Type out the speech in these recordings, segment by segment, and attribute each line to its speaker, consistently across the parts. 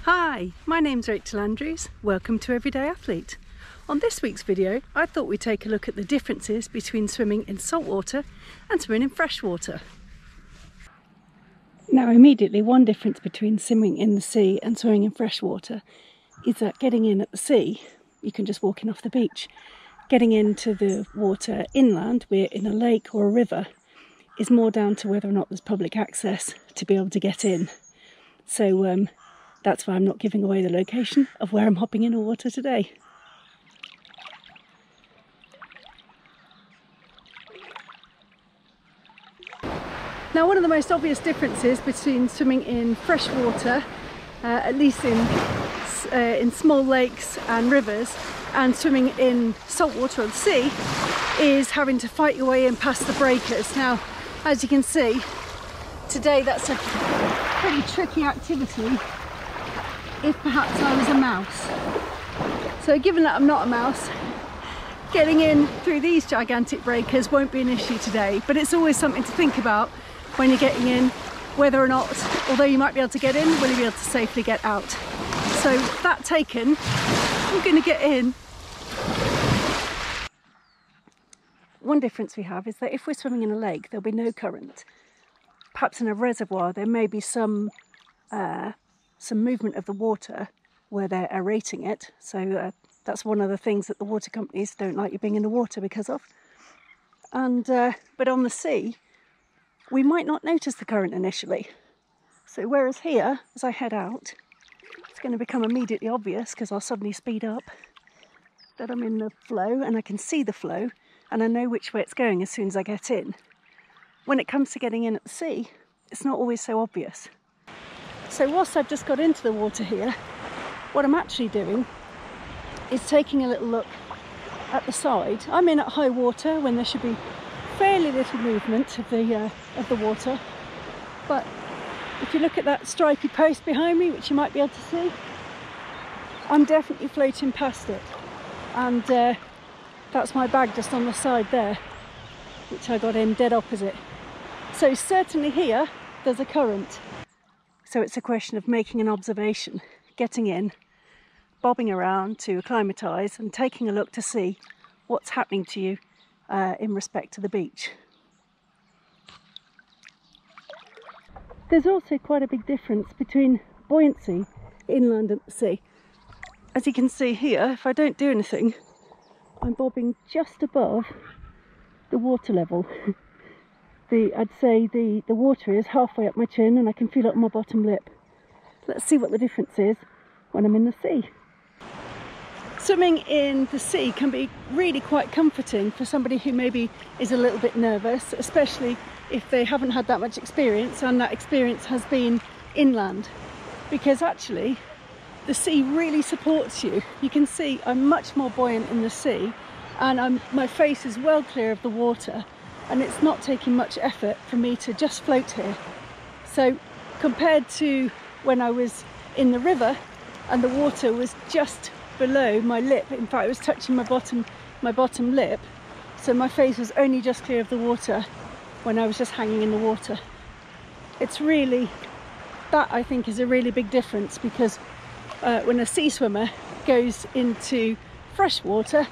Speaker 1: Hi, my name's Rachel Andrews. Welcome to Everyday Athlete. On this week's video, I thought we'd take a look at the differences between swimming in saltwater and swimming in freshwater. Now immediately, one difference between swimming in the sea and swimming in freshwater is that getting in at the sea, you can just walk in off the beach. Getting into the water inland, we're in a lake or a river, is more down to whether or not there's public access to be able to get in. So that's why I'm not giving away the location of where I'm hopping in the water today. Now, one of the most obvious differences between swimming in freshwater, at least in small lakes and rivers, and swimming in saltwater or the sea, is having to fight your way in past the breakers. Now, as you can see, today that's a pretty tricky activity if perhaps I was a mouse. So given that I'm not a mouse, getting in through these gigantic breakers won't be an issue today, but it's always something to think about when you're getting in, whether or not, although you might be able to get in, will you be able to safely get out. So that taken, I'm going to get in. One difference we have is that if we're swimming in a lake, there'll be no current. Perhaps in a reservoir there may be some movement of the water where they're aerating it, so that's one of the things that the water companies don't like you being in the water because of. And but on the sea we might not notice the current initially, so whereas here, as I head out, it's going to become immediately obvious because I'll suddenly speed up that I'm in the flow and I can see the flow and I know which way it's going as soon as I get in. When it comes to getting in at the sea, it's not always so obvious. So whilst I've just got into the water here, what I'm actually doing is taking a little look at the side. I'm in at high water when there should be fairly little movement of the water, but if you look at that stripy post behind me, which you might be able to see, I'm definitely floating past it, and that's my bag just on the side there, which I got in dead opposite. So certainly here there's a current. So it's a question of making an observation, getting in, bobbing around to acclimatise and taking a look to see what's happening to you in respect to the beach. There's also quite a big difference between buoyancy inland and the sea. As you can see here, if I don't do anything, I'm bobbing just above the water level. I'd say the water is halfway up my chin and I can feel it on my bottom lip. Let's see what the difference is when I'm in the sea. Swimming in the sea can be really quite comforting for somebody who maybe is a little bit nervous, especially if they haven't had that much experience and that experience has been inland, because actually the sea really supports you. You can see I'm much more buoyant in the sea and my face is well clear of the water, and it's not taking much effort for me to just float here. So compared to when I was in the river and the water was just below my lip, in fact it was touching my bottom lip, so my face was only just clear of the water when I was just hanging in the water. It's really, that I think is a really big difference, because when a sea swimmer goes into freshwater,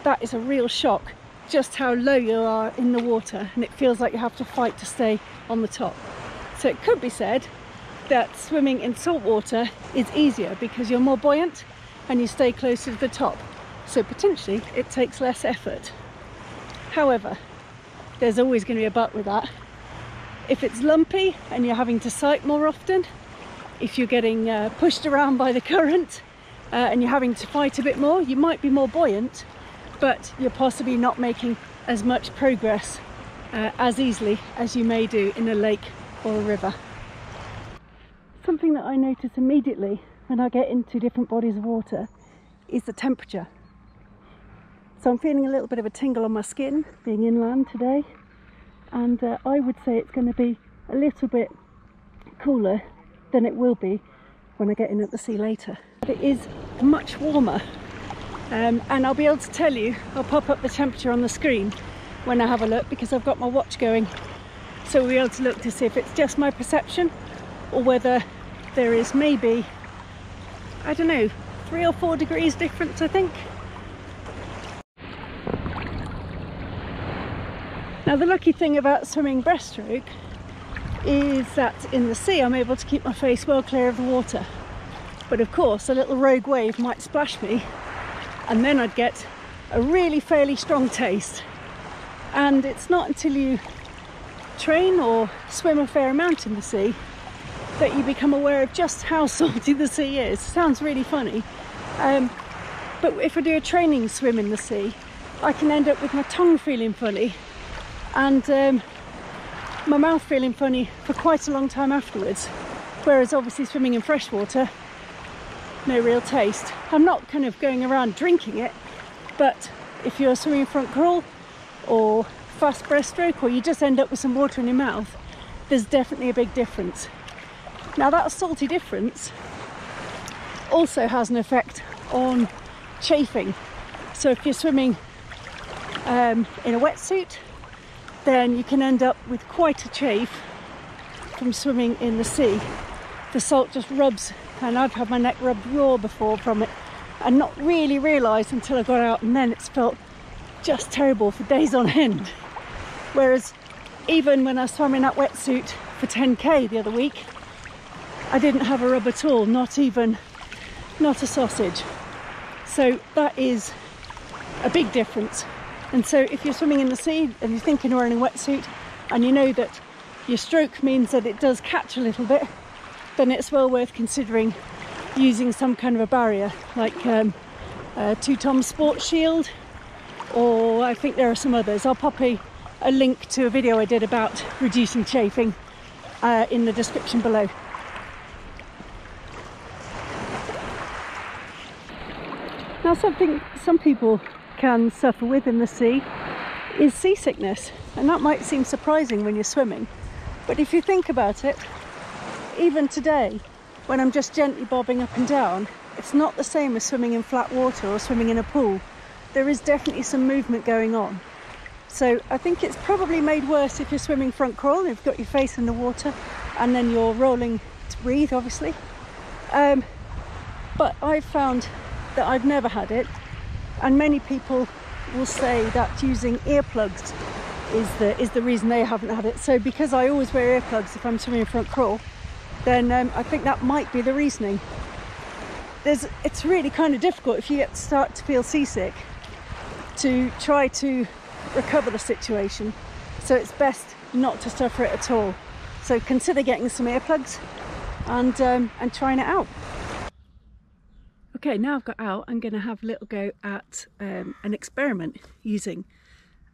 Speaker 1: that is a real shock, just how low you are in the water, and it feels like you have to fight to stay on the top. So it could be said that swimming in saltwater is easier because you're more buoyant and you stay closer to the top, so potentially it takes less effort. However, there's always going to be a but with that. If it's lumpy and you're having to sight more often, if you're getting pushed around by the current and you're having to fight a bit more, you might be more buoyant, but you're possibly not making as much progress as easily as you may do in a lake or a river. Something that I notice immediately when I get into different bodies of water is the temperature. So I'm feeling a little bit of a tingle on my skin being inland today, and I would say it's going to be a little bit cooler than it will be when I get in at the sea later. But it is much warmer. And I'll be able to tell you, I'll pop up the temperature on the screen when I have a look, because I've got my watch going, so we'll be able to look to see if it's just my perception or whether there is maybe I don't know, 3 or 4 degrees difference, I think. Now the lucky thing about swimming breaststroke is that in the sea I'm able to keep my face well clear of the water. But of course a little rogue wave might splash me and then I'd get a really fairly strong taste. And it's not until you train or swim a fair amount in the sea that you become aware of just how salty the sea is. Sounds really funny, but if I do a training swim in the sea, I can end up with my tongue feeling funny and my mouth feeling funny for quite a long time afterwards, whereas obviously swimming in freshwater, no real taste. I'm not kind of going around drinking it, but if you're swimming front crawl or fast breaststroke, or you just end up with some water in your mouth, there's definitely a big difference. Now that salty difference also has an effect on chafing. So if you're swimming in a wetsuit, then you can end up with quite a chafe from swimming in the sea. The salt just rubs, and I've had my neck rubbed raw before from it and not really realised until I got out, and then it's felt just terrible for days on end. Whereas even when I swam in that wetsuit for 10k the other week, I didn't have a rub at all, not a sausage. So that is a big difference. And so if you're swimming in the sea and you're thinking of wearing a wetsuit and you know that your stroke means that it does catch a little bit, then it's well worth considering using some kind of a barrier, like a 2-Tom Sport Shield, or I think there are some others. I'll pop a link to a video I did about reducing chafing in the description below. Now something some people can suffer with in the sea is seasickness, and that might seem surprising when you're swimming, but if you think about it, even today when I'm just gently bobbing up and down, it's not the same as swimming in flat water or swimming in a pool. There is definitely some movement going on. So I think it's probably made worse if you're swimming front crawl, you've got your face in the water and then you're rolling to breathe, obviously. But I've found that I've never had it, and many people will say that using earplugs is the reason they haven't had it. So because I always wear earplugs if I'm swimming front crawl, then I think that might be the reasoning. It's really kind of difficult if you start to feel seasick to try to recover the situation, so it's best not to suffer it at all. So consider getting some earplugs and trying it out. Okay, now I've got out, I'm going to have a little go at an experiment using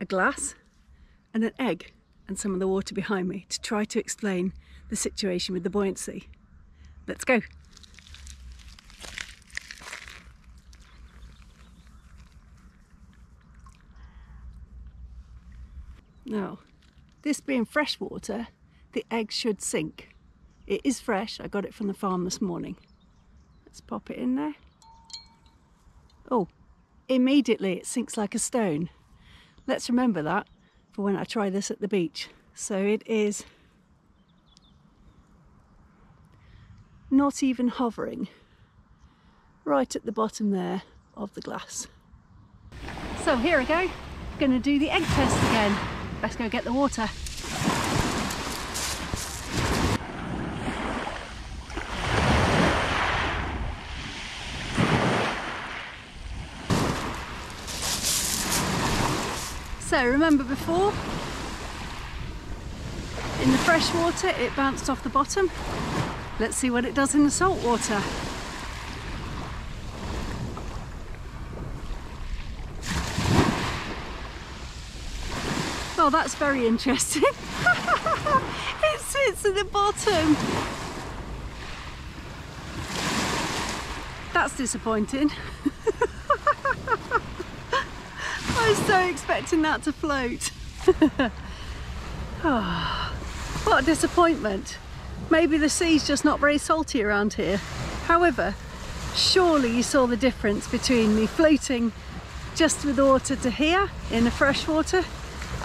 Speaker 1: a glass and an egg and some of the water behind me to try to explain the situation with the buoyancy. Let's go. Now, this being fresh water, the egg should sink. It is fresh, I got it from the farm this morning. Let's pop it in there. Oh, immediately it sinks like a stone. Let's remember that for when I try this at the beach. So it is not even hovering, right at the bottom there of the glass. So here I go, gonna do the egg test again. Let's go get the water. So remember before, in the fresh water it bounced off the bottom. Let's see what it does in the salt water. Oh, that's very interesting. It sits at the bottom. That's disappointing. I was so expecting that to float. Oh, what a disappointment. Maybe the sea's just not very salty around here. However, surely you saw the difference between me floating just with the water to here in the fresh water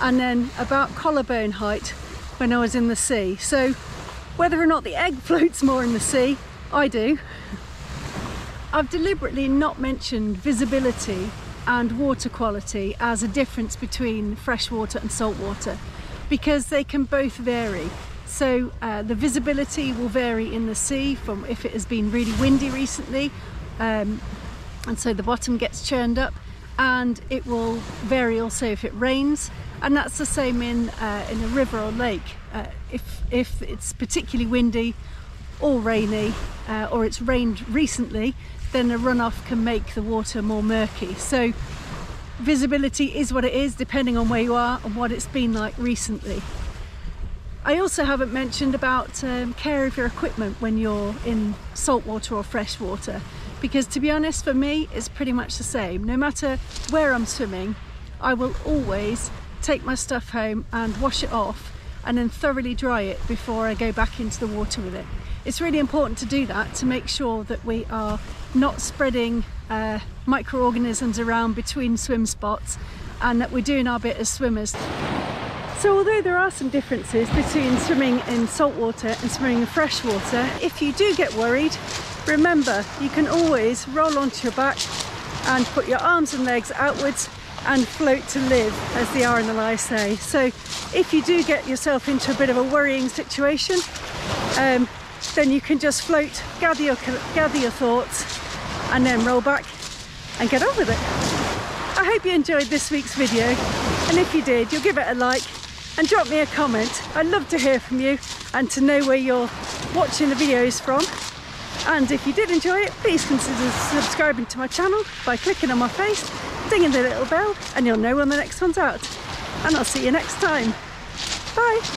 Speaker 1: and then about collarbone height when I was in the sea. So whether or not the egg floats more in the sea, I do. I've deliberately not mentioned visibility and water quality as a difference between freshwater and saltwater, because they can both vary. So the visibility will vary in the sea from if it has been really windy recently, and so the bottom gets churned up, and it will vary also if it rains, and that's the same in a river or lake. If it's particularly windy or rainy, or it's rained recently, then the runoff can make the water more murky. So visibility is what it is depending on where you are and what it's been like recently. I also haven't mentioned about care of your equipment when you're in saltwater or freshwater, because to be honest, for me it's pretty much the same. No matter where I'm swimming, I will always take my stuff home and wash it off and then thoroughly dry it before I go back into the water with it. It's really important to do that to make sure that we are not spreading microorganisms around between swim spots, and that we're doing our bit as swimmers. So although there are some differences between swimming in saltwater and swimming in freshwater, if you do get worried, remember you can always roll onto your back and put your arms and legs outwards and float to live, as the RNLI say. So if you do get yourself into a bit of a worrying situation, then you can just float, gather your thoughts, and then roll back and get on with it. I hope you enjoyed this week's video, and if you did, you'll give it a like and drop me a comment. I'd love to hear from you and to know where you're watching the videos from. And if you did enjoy it, please consider subscribing to my channel by clicking on my face, dinging the little bell, and you'll know when the next one's out. And I'll see you next time. Bye!